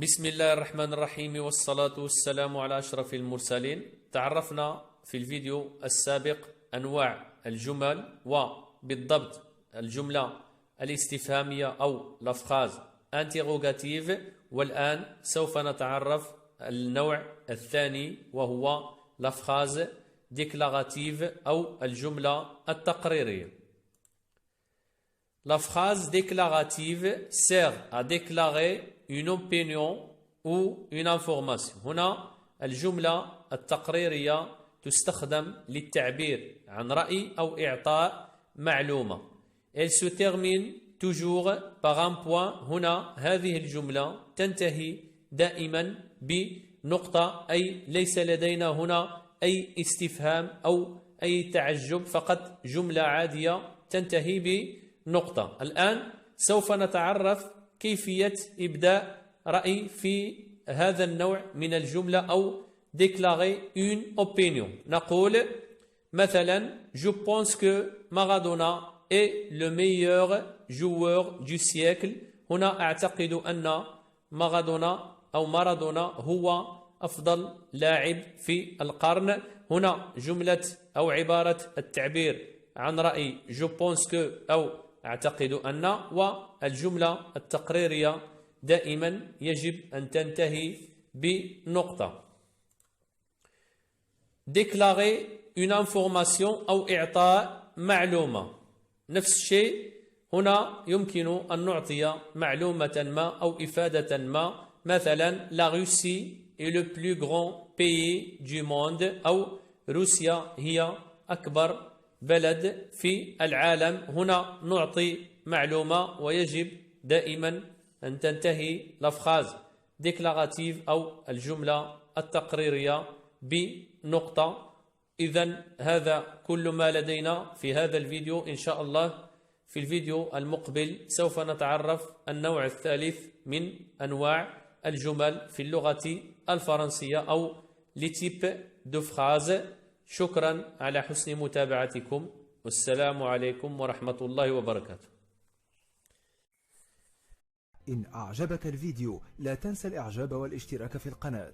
بسم الله الرحمن الرحيم، والصلاة والسلام على أشرف المرسلين. تعرفنا في الفيديو السابق أنواع الجمل وبالضبط الجملة الاستفهامية أو لافراز انتيغوغاتيف، والآن سوف نتعرف النوع الثاني وهو لافراز ديكلاراتيف أو الجملة التقريرية. La phrase déclarative sert à déclarer une opinion ou une information. هنا الجملة التقريرية تستخدم للتعبير عن رأي أو إعطاء معلومة. Elle se termine toujours par un point. هنا هذه الجملة تنتهي دائما بنقطة، أي ليس لدينا هنا أي استفهام أو أي تعجب، فقط جملة عادية تنتهي بنقطة. الآن سوف نتعرف كيفية إبداء رأي في هذا النوع من الجملة أو déclarer une opinion. نقول مثلا Je pense que Maradona est le meilleur joueur du siècle. هنا أعتقد أن مارادونا هو أفضل لاعب في القرن. هنا جملة أو عبارة التعبير عن رأي Je pense que أو أعتقد أن، والجملة التقريرية دائما يجب أن تنتهي بنقطة. Déclarer une information أو إعطاء معلومة، نفس الشيء هنا يمكن أن نعطي معلومة ما أو إفادة ما. مثلا La Russie est le plus grand pays du monde، أو روسيا هي أكبر بلد في العالم. هنا نعطي معلومة، ويجب دائما أن تنتهي لافراز ديكلاراتيف أو الجملة التقريرية بنقطة. إذن هذا كل ما لدينا في هذا الفيديو. إن شاء الله في الفيديو المقبل سوف نتعرف النوع الثالث من أنواع الجمل في اللغة الفرنسية أو لتيب دو فراز. شكرا على حسن متابعتكم، والسلام عليكم ورحمة الله وبركاته. إن أعجبك الفيديو لا تنسى الإعجاب والاشتراك في القناة.